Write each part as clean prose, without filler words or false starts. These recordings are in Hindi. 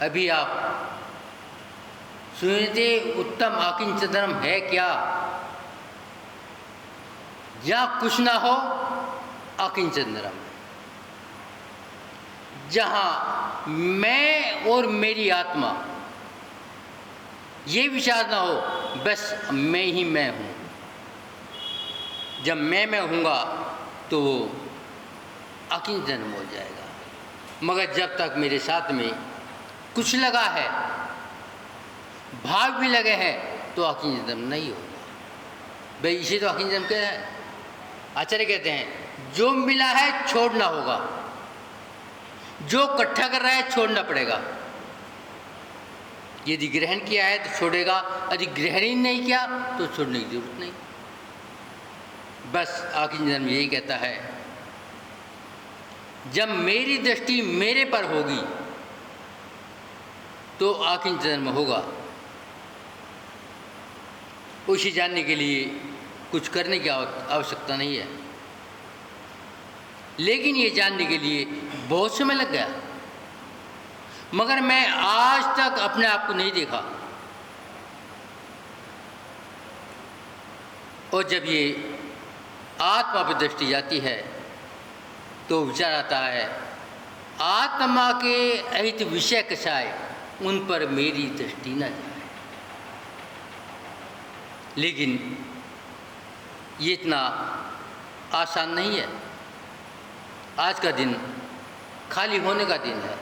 अभी आप सुने थे उत्तम आकिंचनधर्म है क्या? जहाँ कुछ ना हो आकिंचनधर्म, जहाँ मैं और मेरी आत्मा ये विचार ना हो बस मैं ही मैं हूँ। जब मैं हूँगा तो वो आकिंचन हो जाएगा। मगर जब तक मेरे साथ में कुछ लगा है, भाव भी लगे हैं, तो आकिंचन नहीं होगा। भाई इसे तो आकिंचन क्या है? आचार्य कहते हैं जो मिला है छोड़ना होगा, जो इकट्ठा कर रहा है छोड़ना पड़ेगा। यदि ग्रहण किया है तो छोड़ेगा, यदि ग्रहण ही नहीं किया तो छोड़ने की जरूरत नहीं। बस आकिंचन यही कहता है, जब मेरी दृष्टि मेरे पर होगी तो आकिंचन होगा। उसे जानने के लिए कुछ करने की आवश्यकता नहीं है, लेकिन ये जानने के लिए बहुत समय लग गया। मगर मैं आज तक अपने आप को नहीं देखा। और जब ये आत्मा पर दृष्टि जाती है तो विचार आता है, आत्मा के अहित विषय कसाए उन पर मेरी दृष्टि न जाए। लेकिन ये इतना आसान नहीं है। आज का दिन खाली होने का दिन है।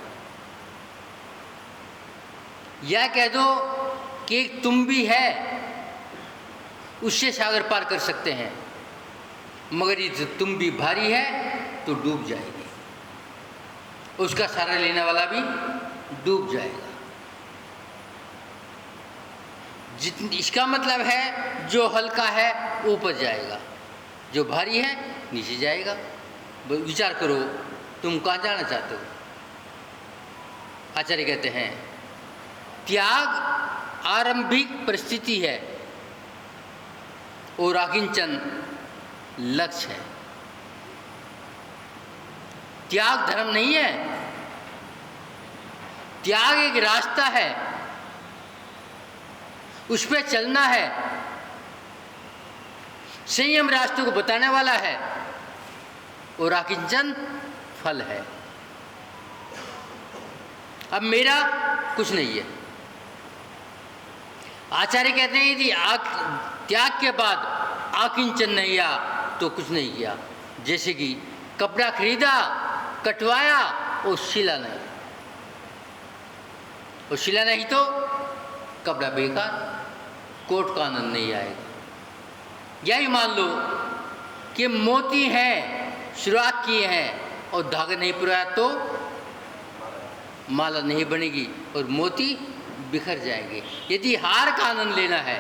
या कह दो कि तुम भी है, उससे सागर पार कर सकते हैं, मगर ये तुम भी भारी है तो डूब जाएगी, उसका सहारा लेने वाला भी डूब जाएगा। इसका मतलब है जो हल्का है ऊपर जाएगा, जो भारी है नीचे जाएगा। विचार करो तुम कहाँ जाना चाहते हो। आचार्य कहते हैं त्याग आरंभिक परिस्थिति है और आकिंचन लक्ष्य है। त्याग धर्म नहीं है, त्याग एक रास्ता है, उस पर चलना है, संयम रास्ते को बताने वाला है, और आकिंचन फल है। अब मेरा कुछ नहीं है। आचार्य कहते हैं यदि त्याग के बाद आकिंचन नहीं आया तो कुछ नहीं किया। जैसे कि कपड़ा खरीदा, कटवाया और सिला नहीं, और सिला नहीं तो कपड़ा बेकार, कोट का आनंद नहीं आएगा। यही मान लो कि मोती हैं, शुरुआत किए हैं और धागा नहीं पुराया तो माला नहीं बनेगी और मोती बिखर जाएंगे। यदि हार का आनंद लेना है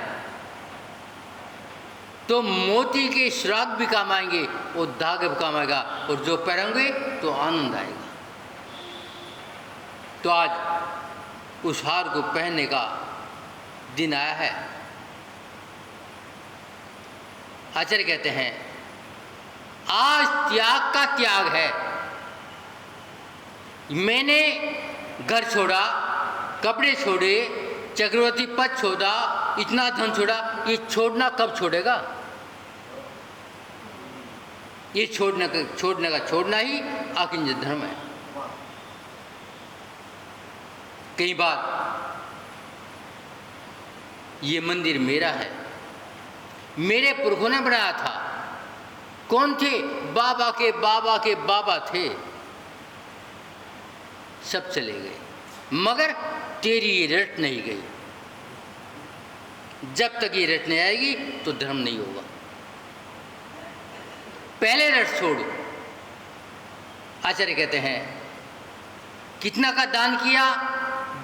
तो मोती के श्राग भी काम आएंगे और धागे भी काम आएगा, और जो पहनेंगे तो आनंद आएगा। तो आज उस हार को पहनने का दिन आया है। आचार्य कहते हैं आज त्याग का त्याग है। मैंने घर छोड़ा, कपड़े छोड़े, चक्रवर्ती पद छोड़ा, इतना धन छोड़ा, ये छोड़ना कब छोड़ेगा? ये छोड़ने का छोड़ना ही आकिंचन धर्म है। कई बार ये मंदिर मेरा है, मेरे पुरखों ने बनाया था। कौन थे? बाबा के बाबा के बाबा थे। सब चले गए, मगर तेरी ये रट नहीं गई। जब तक ये रट नहीं आएगी तो धर्म नहीं होगा। पहले रट छोड़। आचार्य कहते हैं कितना का दान किया,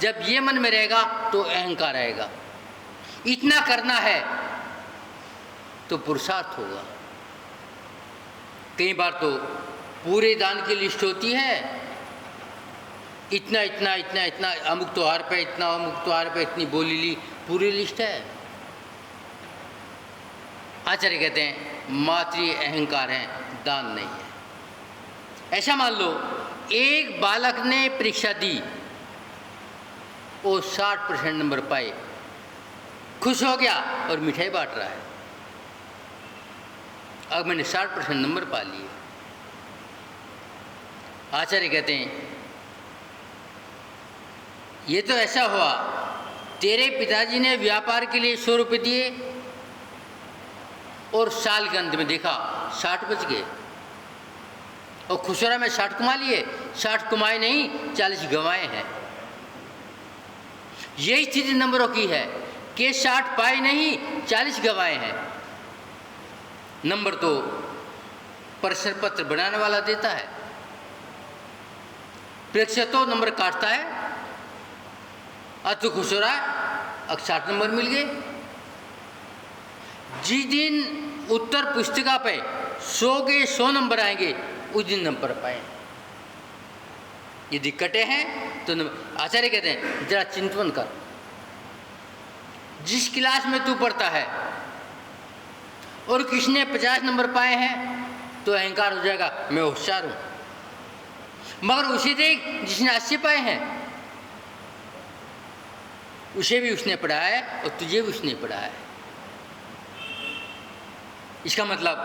जब ये मन में रहेगा तो अहंकार आएगा। इतना करना है तो पुरुषार्थ होगा। कई बार तो पूरे दान की लिस्ट होती है, इतना इतना इतना इतना, अमुक त्योहार पे इतना, अमुक त्योहार पे इतनी बोली ली, पूरी लिस्ट है। आचार्य कहते हैं मातृ अहंकार है, दान नहीं है। ऐसा मान लो एक बालक ने परीक्षा दी, वो 60% नंबर पाए, खुश हो गया और मिठाई बांट रहा है। अब मैंने 60% नंबर पा लिए। आचार्य कहते हैं ये तो ऐसा हुआ, तेरे पिताजी ने व्यापार के लिए 100 रुपये दिए और साल के अंत में देखा 60 बच गए और खुश हो रहा मैं 60 कमा लिए। 60 कमाए नहीं, 40 गंवाए हैं। यही स्थिति नंबरों की है कि 60 पाए नहीं, 40 गंवाए हैं। नंबर तो प्रश्न पत्र बनाने वाला देता है, परीक्षा तो नंबर काटता है। आज तो खुश हो रहा है, अब 60 नंबर मिल गए। जिस दिन उत्तर पुस्तिका पे 100 के 100 नंबर आएंगे उस दिन नंबर पाए। यदि कटे हैं तो आचार्य कहते हैं जरा चिंतन कर, जिस क्लास में तू पढ़ता है और किसने 50 नंबर पाए हैं तो अहंकार हो जाएगा मैं होशियार हूं, मगर उसे देख जिसने 80 पाए हैं, उसे भी उसने पढ़ाया है और तुझे भी उसने पढ़ाया है। इसका मतलब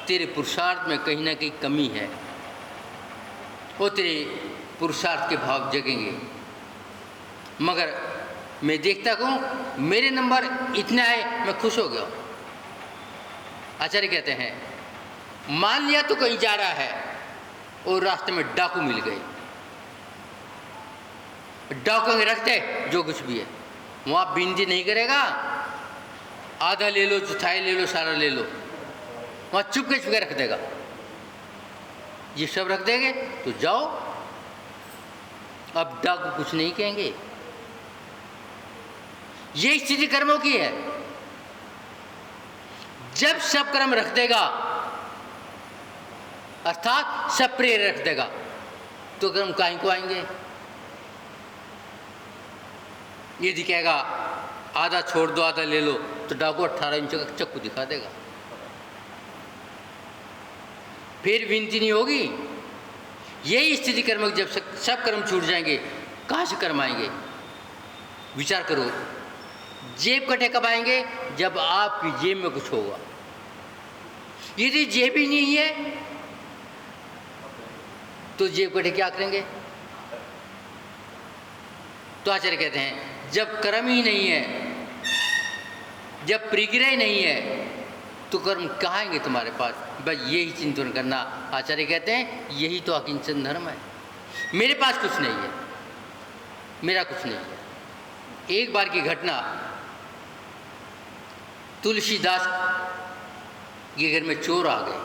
तेरे पुरुषार्थ में कहीं ना कहीं कमी है और तेरे पुरुषार्थ के भाव जगेंगे। मगर मैं देखता हूँ मेरे नंबर इतने आए, मैं खुश हो गया। आचार्य कहते हैं मान लिया तो कहीं जा रहा है और रास्ते में डाकू मिल गए। डाकू रखते जो कुछ भी है वहाँ विनती नहीं करेगा, आधा ले लो, चौथाई ले लो, सारा ले लो, वहाँ चुपके चुपके रख देगा। ये सब रख देंगे तो जाओ, अब डाकू कुछ नहीं कहेंगे। ये स्थिति कर्मों की है। जब सब कर्म रख देगा अर्थात सब प्रिय रख देगा तो कर्म काहे को आएंगे। यदि कहेगा आधा छोड़ दो आधा ले लो तो डाकू 18 इंच का चक्कू दिखा देगा, फिर विनती नहीं होगी। यही स्थिति कर्म जब सब कर्म छूट जाएंगे कहाँ से कर्म आएंगे। विचार करो, जेब कटे कब आएंगे जब आपकी जेब में कुछ होगा। यदि जेब ही नहीं है तो जेब कटे क्या करेंगे। तो आचार्य कहते हैं जब कर्म ही नहीं है, जब परिग्रह नहीं है तो कर्म कहाँ आएंगे तुम्हारे पास। बस यही चिंतन करना। आचार्य कहते हैं यही तो अकिंचन धर्म है। मेरे पास कुछ नहीं है, मेरा कुछ नहीं है। एक बार की घटना, तुलसीदास के घर में चोर आ गए।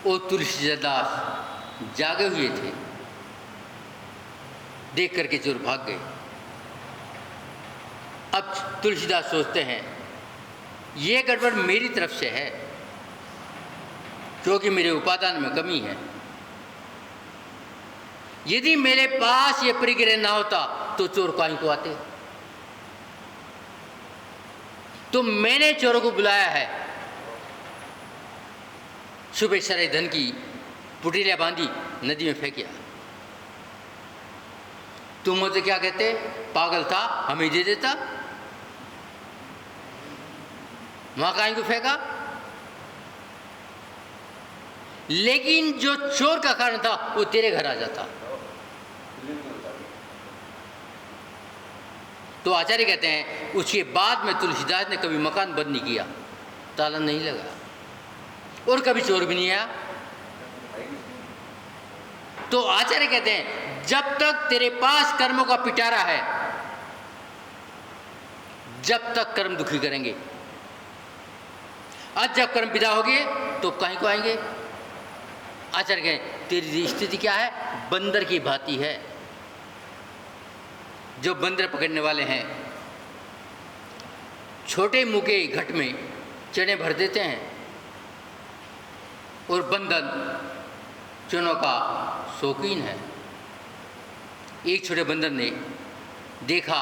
वो तुलसीदास जागे हुए थे, देख करके चोर भाग गए। अब तुलसीदास सोचते हैं ये गड़बड़ मेरी तरफ से है क्योंकि मेरे उपादान में कमी है। यदि मेरे पास ये परिग्रह ना होता तो चोर काहे को आते। तो मैंने चोरों को बुलाया है, सुबह सारे धन की पुटिलियां बांधी नदी में फेंकिया। तुम मुझे क्या कहते, पागल था हमें दे देता, वहां काहे को फेंका। लेकिन जो चोर का कारण था वो तेरे घर आ जाता। तो आचार्य कहते हैं उसके बाद में तुलसीदास ने कभी मकान बंद नहीं किया, ताला नहीं लगा और कभी चोर भी नहीं आया। तो आचार्य कहते हैं जब तक तेरे पास कर्मों का पिटारा है, जब तक कर्म दुखी करेंगे। आज जब कर्म विदा हो गए तो कहीं को आएंगे। आचार्य कहें तेरी स्थिति क्या है, बंदर की भांति है। जो बंदर पकड़ने वाले हैं छोटे मुंह के घट में चने भर देते हैं और बंदर चनों का शौकीन है। एक छोटे बंदर ने देखा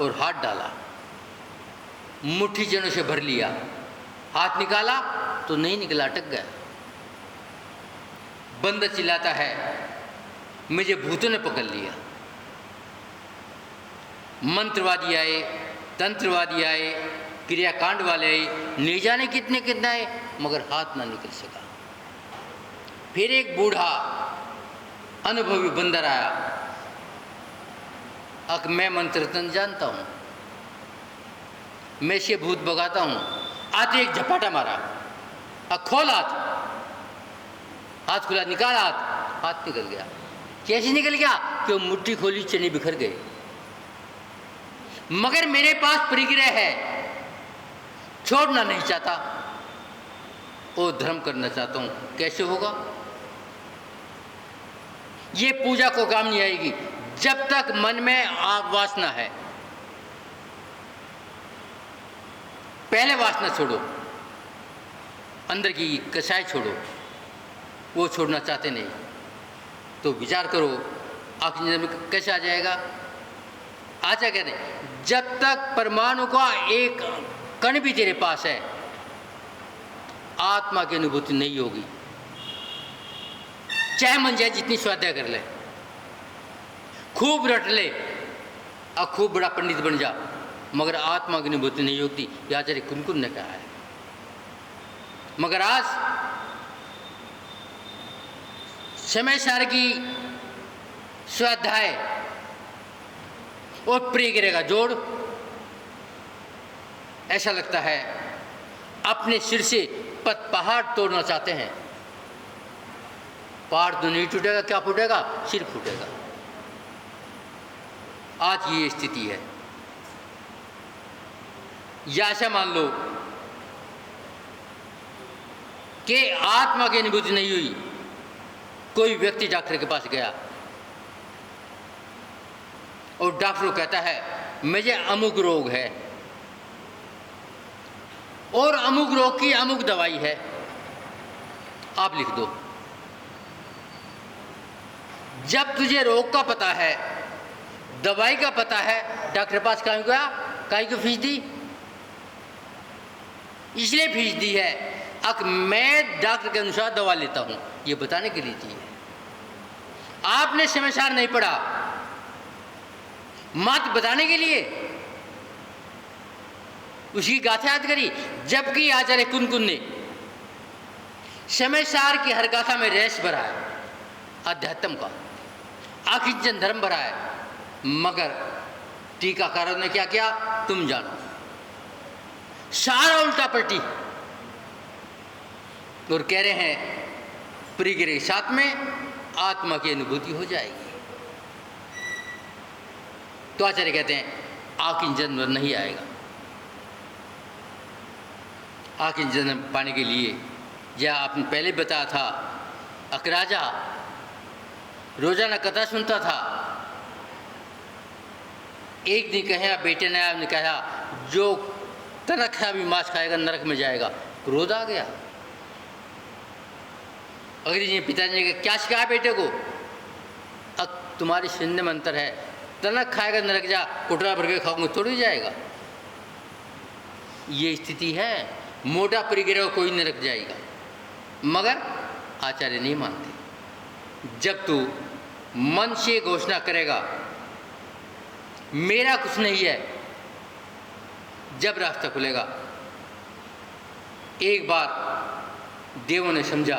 और हाथ डाला, मुट्ठी चनों से भर लिया, हाथ निकाला तो नहीं निकला, अटक गया। बंदर चिल्लाता है मुझे भूतों ने पकड़ लिया। मंत्रवादी आए, तंत्रवादी आए, क्रियाकांड वाले आए, नहीं जाने कितने कितने आए, मगर हाथ ना निकल सका। फिर एक बूढ़ा अनुभवी बंदर आया, अक मैं मंत्र तंत्र जानता हूँ, मैं से भूत भगाता हूँ। आते एक झपाटा मारा, खोल हाथ, हाथ खुला, निकाल हाथ, हाथ निकल गया। कैसे निकल गया? कि वो मुट्ठी खोली, चने बिखर गए। मगर मेरे पास परिग्रह है, छोड़ना नहीं चाहता, वो धर्म करना चाहता हूं। कैसे होगा? ये पूजा को काम नहीं आएगी जब तक मन में वासना है। पहले वासना छोड़ो, अंदर की कसाई छोड़ो, वो छोड़ना चाहते नहीं तो विचार करो आखिरी जन्म में कैसे आ जाएगा। आचा कहते हैं जब तक परमाणु का एक कण भी तेरे पास है, आत्मा की अनुभूति नहीं होगी। चाहे मन जाए जितनी स्वाध्याय कर ले, खूब रट ले और खूब बड़ा पंडित बन जा, मगर आत्मा की अनुभूति नहीं होती। यह आचार्य कुनकुन ने कहा है। मगर आज समय सार की स्वाध्याय और प्रिय गिरेगा जोड़, ऐसा लगता है अपने सिर से पहाड़ तोड़ना चाहते हैं। पहाड़ तो नहीं टूटेगा, क्या फूटेगा? सिर फूटेगा। आज ये स्थिति है। या ऐसा मान लो कि आत्मा की अनुभूति नहीं हुई। कोई व्यक्ति डॉक्टर के पास गया और डॉक्टर कहता है मुझे अमुक रोग है और अमुक रोग की अमुक दवाई है, आप लिख दो। जब तुझे रोग का पता है, दवाई का पता है, डॉक्टर के पास काहे गया? काहे को फीस दी? इसलिए फीस दी है अक मैं डॉक्टर के अनुसार दवा लेता हूं, ये बताने के लिए दी है। आपने समाचार नहीं पढ़ा, मात्र बताने के लिए उसकी गाथा याद करी। जबकि आचार्य कुनकुन ने समाचार की हर गाथा में रहस्य भरा है, अध्यात्म का आखिर धर्म भरा है। मगर टीकाकारों ने क्या किया तुम जानो, सारा उल्टा पलटी और कह रहे हैं परिग्रह के साथ में आत्मा की अनुभूति हो जाएगी। तो आचार्य कहते हैं आखिरी जन्म नहीं आएगा। आखिरी जन्म पाने के लिए, या आपने पहले बताया था, अकराजा रोजाना कथा सुनता था। एक दिन कहे बेटे ने आपने कहा जो तनक है अभी मांस खाएगा नरक में जाएगा, क्रोध आ गया। अग्नि जी पिताजी ने क्या सिखाया बेटे को? अब तुम्हारी सुनने में अंतर है, तनक खाएगा नरक जा, कुटरा भर के खाऊंगा थोड़ी जाएगा। ये स्थिति है। मोटा परिग्रह कोई नरक जाएगा, मगर आचार्य नहीं मानते। जब तू मन से घोषणा करेगा मेरा कुछ नहीं है, जब रास्ता खुलेगा। एक बार देवों ने समझा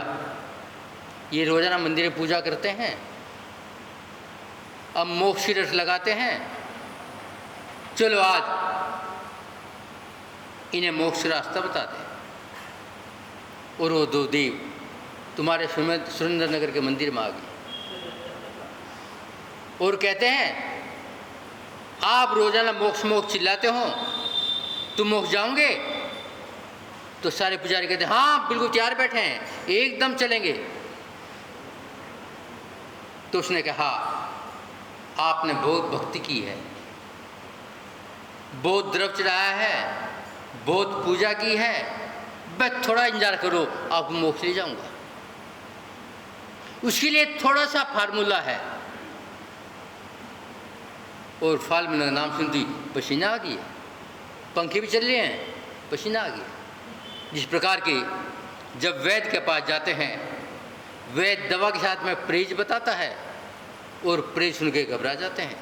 ये रोजाना मंदिर में पूजा करते हैं, अब मोक्ष रस लगाते हैं, चलो आज इन्हें मोक्ष रास्ता बता दें। और वो दो देव तुम्हारे सुरेंद्र नगर के मंदिर में आ गए और कहते हैं आप रोजाना मोक्ष मोक्ष चिल्लाते हो, तुम मोक्ष जाओगे? तो सारे पुजारी कहते हैं हाँ बिल्कुल तैयार बैठे हैं, एकदम चलेंगे। तो उसने कहा आपने बहुत भक्ति की है, बहुत द्रव्य चढ़ाया है, बहुत पूजा की है, बस थोड़ा इंतजार करो, आपको मोक्ष ले जाऊंगा। उसके लिए थोड़ा सा फार्मूला है। और फार्मूला का नाम सुनती पसीना आ गया, पंखे भी चल रहे हैं, पसीना आ गया। जिस प्रकार के जब वैद्य के पास जाते हैं, वैद्य दवा के साथ में परहेज बताता है और परहेज सुन के घबरा जाते हैं।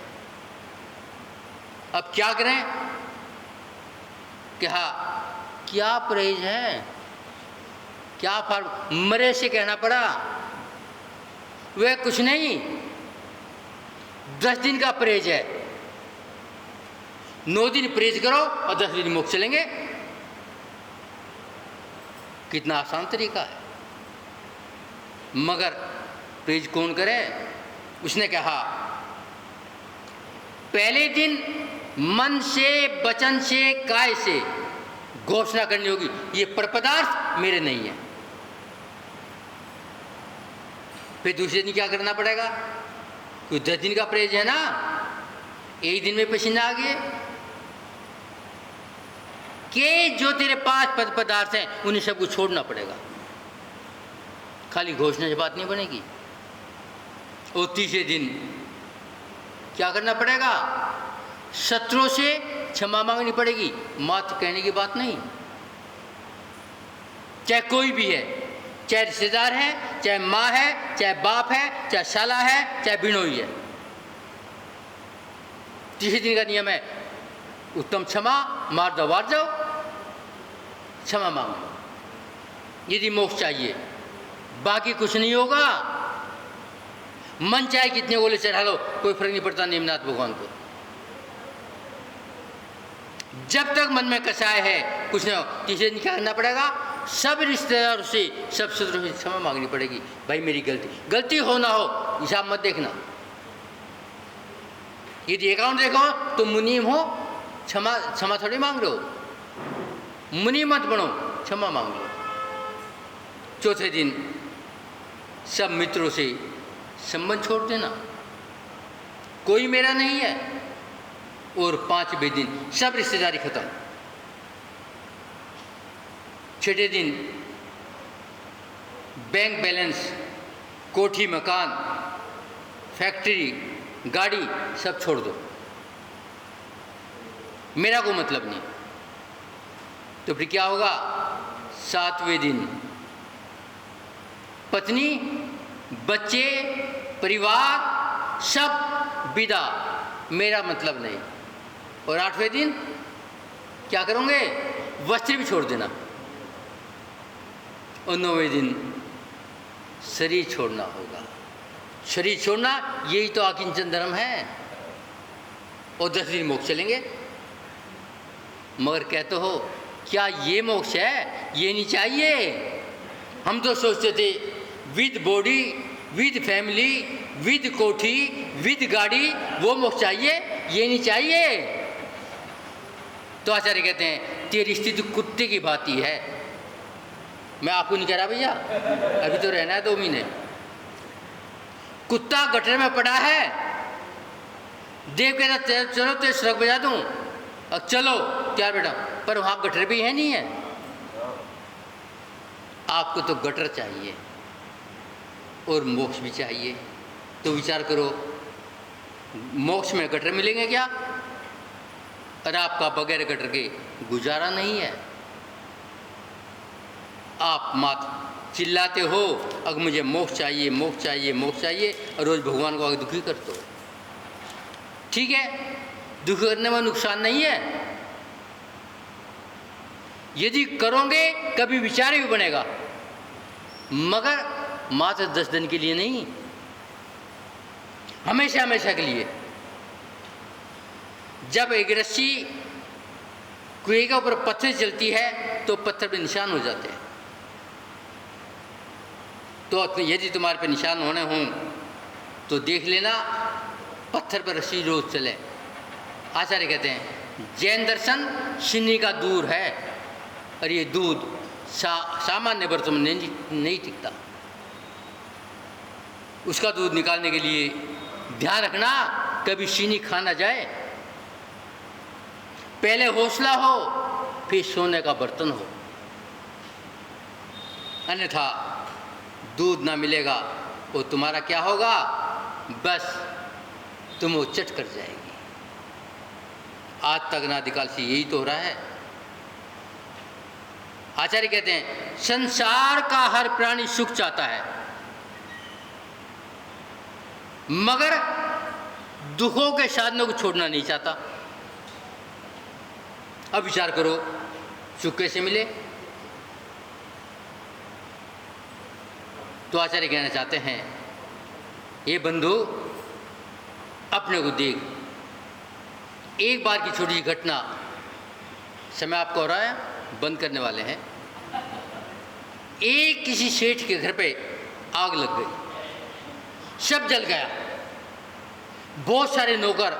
अब क्या करें? क्या क्या परहेज है? क्या फर्क? मरे से कहना पड़ा, वह कुछ नहीं, 10 दिन का परहेज है। 9 दिन परहेज करो और 10 दिन मोक्ष चलेंगे। कितना आसान तरीका है। मगर परहेज कौन करे? उसने कहा पहले दिन मन से, वचन से, काय से घोषणा करनी होगी, ये पर पदार्थ मेरे नहीं है। फिर दूसरे दिन क्या करना पड़ेगा? क्योंकि 10 दिन का परहेज है ना, एक दिन में पसीना आ गए कि जो तेरे पास पदार्थ हैं उन्हें सब कुछ छोड़ना पड़ेगा। खाली घोषणा से बात नहीं बनेगी। और तीसरे दिन क्या करना पड़ेगा? शत्रुओं से क्षमा मांगनी पड़ेगी। मात्र कहने की बात नहीं, चाहे कोई भी है, चाहे रिश्तेदार है, चाहे माँ है, चाहे बाप है, चाहे साला है, चाहे बिनोई है। तीसरे दिन का नियम है उत्तम क्षमा, मार दो वार जाओ, क्षमा मांगो यदि मोक्ष चाहिए। बाकी कुछ नहीं होगा। मन चाहे कितने गोले चढ़ा लो, कोई फर्क नहीं पड़ता निमनाथ भगवान को। जब तक मन में कसाय है कुछ नहीं हो। तीसरे दिन क्या करना पड़ेगा? सब रिश्तेदारों से, सब शत्रु से क्षमा मांगनी पड़ेगी। भाई मेरी गलती हो ना हो, हिसाब मत देखना। यदि अकाउंट देखो तो मुनीम हो, क्षमा थोड़ी मांग रहे हो। मुनि मत बनो, क्षमा मांग लो। चौथे दिन सब मित्रों से संबंध छोड़ देना, कोई मेरा नहीं है। और 5वें दिन सब रिश्तेदारी खत्म। 6ठे दिन बैंक बैलेंस, कोठी मकान, फैक्ट्री, गाड़ी सब छोड़ दो, मेरा कोई मतलब नहीं। तो फिर क्या होगा? 7वें दिन पत्नी, बच्चे, परिवार सब विदा, मेरा मतलब नहीं। और 8वें दिन क्या करोगे? वस्त्र भी छोड़ देना। और 9वें दिन शरीर छोड़ना होगा। शरीर छोड़ना यही तो आकिंचन धर्म है। और 10 दिन मोक्ष चलेंगे। मगर कहते हो क्या ये मोक्ष है? ये नहीं चाहिए। हम तो सोचते थे with body, with family, with कोठी, विद गाड़ी, वो मोक्ष चाहिए, ये नहीं चाहिए। तो आचार्य कहते हैं तेरी स्थिति कुत्ते की भांति है। मैं आपको नहीं कह रहा भैया, अभी तो रहना है 2 महीने। कुत्ता गटर में पड़ा है, देव कहता चलो तो सड़क बजा दूं, अब चलो क्या बेटा, पर वहाँ गटर भी है नहीं है। आपको तो गटर चाहिए और मोक्ष भी चाहिए। तो विचार करो, मोक्ष में गटर मिलेंगे क्या? और आपका बगैर गटर के गुजारा नहीं है। आप मात्र चिल्लाते हो अगर मुझे मोक्ष चाहिए, मोक्ष चाहिए, मोक्ष चाहिए, और रोज भगवान को आगे दुखी करते हो। ठीक है, दुखी करने में नुकसान नहीं है। यदि करोगे कभी विचार भी बनेगा, मगर मात्र 10 दिन के लिए नहीं, हमेशा हमेशा के लिए। जब एक रस्सी कुएं के ऊपर पत्थर चलती है तो पत्थर पे निशान हो जाते हैं। तो यदि तुम्हारे पे निशान होने हों तो देख लेना, पत्थर पर रस्सी रोज चले। आचार्य कहते हैं जैन दर्शन सिन्नी का दूध है, और ये दूध सामान्य बर्तन में नहीं टिकता। उसका दूध निकालने के लिए ध्यान रखना कभी चीनी खा ना जाए। पहले हौसला हो, फिर सोने का बर्तन हो, अन्यथा दूध ना मिलेगा और तुम्हारा क्या होगा? बस तुम वो चट कर जाएगी। आज तक अनादिकाल से यही तो हो रहा है। आचार्य कहते हैं संसार का हर प्राणी सुख चाहता है, मगर दुखों के साधनों को छोड़ना नहीं चाहता। अब विचार करो सुख कैसे मिले। तो आचार्य कहना चाहते हैं, ये बंधु अपने को देख, एक बार की छोटी सी घटना, समय आपको हो रहा है, बंद करने वाले हैं। एक किसी सेठ के घर पे आग लग गई, सब जल गया। बहुत सारे नौकर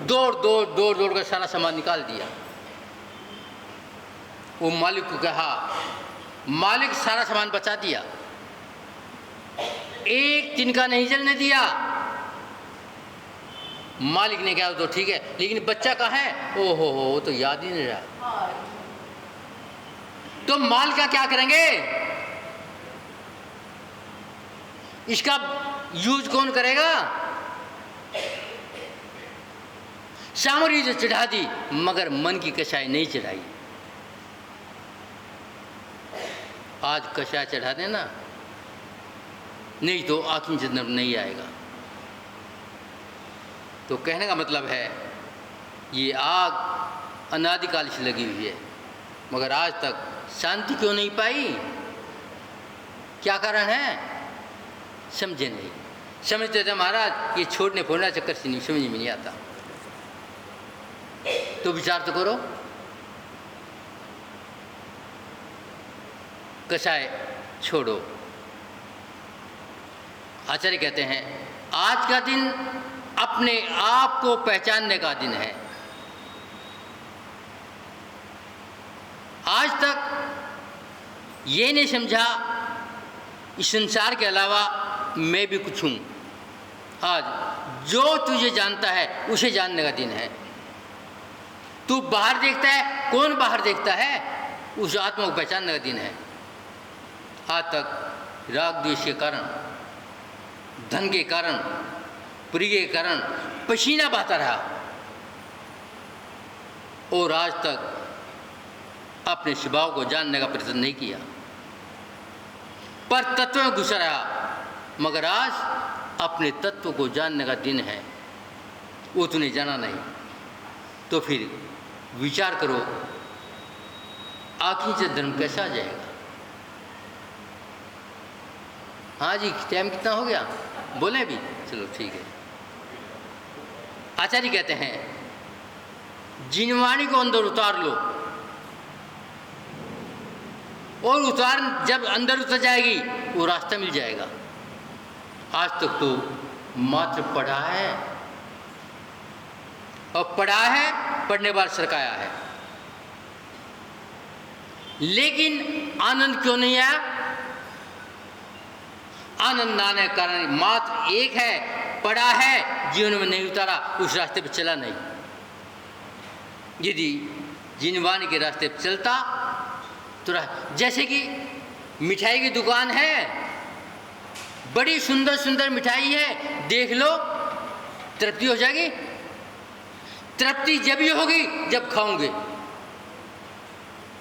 दौड़ कर सारा सामान निकाल दिया। वो मालिक को कहा, मालिक सारा सामान बचा दिया, एक तिनका नहीं जलने दिया। मालिक ने कहा तो ठीक है, लेकिन बच्चा कहाँ है? ओहो हो, तो याद ही नहीं रहा। तो माल का क्या करेंगे? इसका यूज कौन करेगा? सामग्री जो चढ़ा दी, मगर मन की कषाय नहीं चढ़ाई। आज कषाय चढ़ा देना, नहीं तो आखिर जन्म नहीं आएगा। तो कहने का मतलब है, ये आग अनादिकाल से लगी हुई है, मगर आज तक शांति क्यों नहीं पाई? क्या कारण है? समझे नहीं। समझते थे महाराज ये छोड़ने फोड़ने चक्कर से नहीं, समझ में नहीं आता। तो विचार तो करो। कषाय छोड़ो। आचार्य कहते हैं, आज का दिन अपने आप को पहचानने का दिन है। आज तक ये नहीं समझा इस संसार के अलावा मैं भी कुछ हूँ। आज जो तुझे जानता है उसे जानने का दिन है। तू बाहर देखता है, कौन बाहर देखता है? उस आत्मा को पहचानने का दिन है। आज तक राग द्वेष के कारण, धन के कारण, प्रिय के कारण पसीना बहता रहा, और आज तक अपने स्वभाव को जानने का प्रयत्न नहीं किया, पर तत्व में घुसा रहा। मगर आज अपने तत्व को जानने का दिन है, वो तूने जाना नहीं। तो फिर विचार करो, आखिर से धर्म कैसा आ जाएगा? हाँ जी, टाइम कितना हो गया? बोले भी? चलो ठीक है। आचार्य कहते हैं, जिनवाणी को अंदर उतार लो, और उतार जब अंदर उतर जाएगी वो रास्ता मिल जाएगा। आज तक तो मात्र पढ़ा है, और पढ़ा है, पढ़ने बाद सरकाया है, लेकिन आनंद क्यों नहीं आया? आनंद आने का कारण मात्र एक है, पढ़ा है, जीवन में नहीं उतारा, उस रास्ते पर चला नहीं। यदि जिनवाणी के रास्ते पर चलता तो जैसे कि मिठाई की दुकान है, बड़ी सुंदर सुंदर मिठाई है, देख लो, तृप्ति हो जाएगी। तृप्ति जब ही होगी जब खाओगे।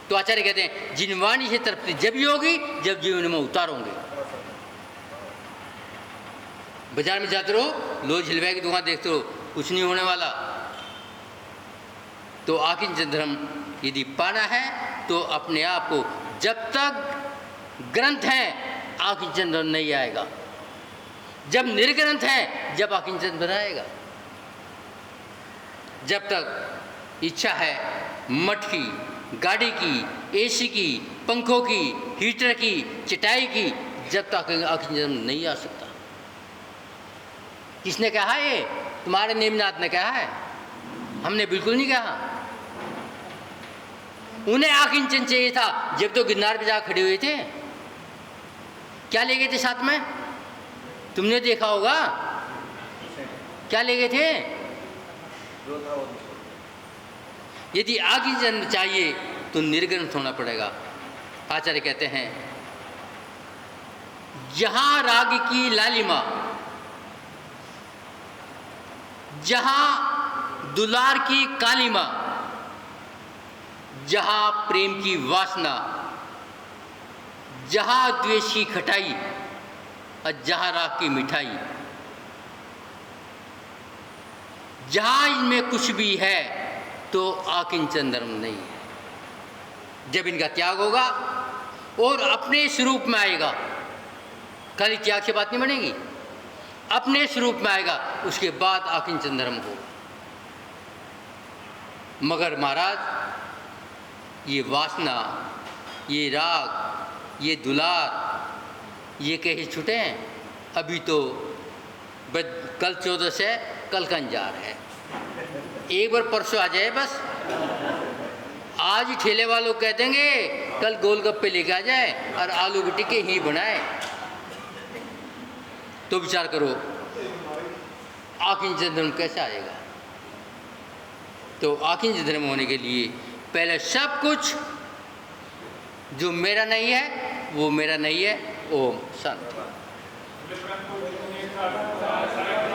तो आचार्य कहते हैं, जिनवाणी से तृप्ति जब ही होगी जब जीवन में उतारोगे। बाजार में जाते रहो, लो झिलवाई की दुकान देखते रहो, कुछ नहीं होने वाला। तो आखिर धर्म यदि पाना है तो अपने आप को, जब तक ग्रंथ है आखिर धर्म नहीं आएगा, जब निर्ग्रंथ है जब आखिर धर्म बनाएगा। जब तक इच्छा है मठ की, गाड़ी की, एसी की, पंखों की, हीटर की, चटाई की, जब तक आखिर जन्म नहीं आ सकता। किसने कहा? ये तुम्हारे नेमनाथ ने कहा है, हमने बिल्कुल नहीं कहा। उन्हें आकिंचन चाहिए था जब तो गिरनार पे जा खड़े हुए थे। क्या ले गए थे साथ में? तुमने देखा होगा, क्या ले गए थे? यदि आगे जन्म चाहिए तो निर्ग्रंथ होना पड़ेगा। आचार्य कहते हैं, जहां राग की लालिमा, जहां दुलार की कालिमा, जहां प्रेम की वासना, जहां द्वेष की खटाई और जहां राग की मिठाई, जहां इनमें कुछ भी है तो आकिंचन धर्म नहीं है। जब इनका त्याग होगा और अपने स्वरूप में आएगा, खाली त्याग से बात नहीं बनेगी, अपने स्वरूप में आएगा, उसके बाद आकिंचन धर्म होगा। मगर महाराज ये वासना, ये राग, ये दुलार, ये कैसे छूटे हैं? अभी तो कल 14 है, कल का अंजार है। एक बार परसों आ जाए बस। आज ही ठेले वालों कह देंगे कल गोलगप्पे लेके आ जाए और आलू की टिक्की ही बनाए, तो विचार करो आकिंचन धर्म कैसे आएगा? तो आकिंचन धर्म होने के लिए पहले सब कुछ जो मेरा नहीं है वो मेरा नहीं है। ओम शांति।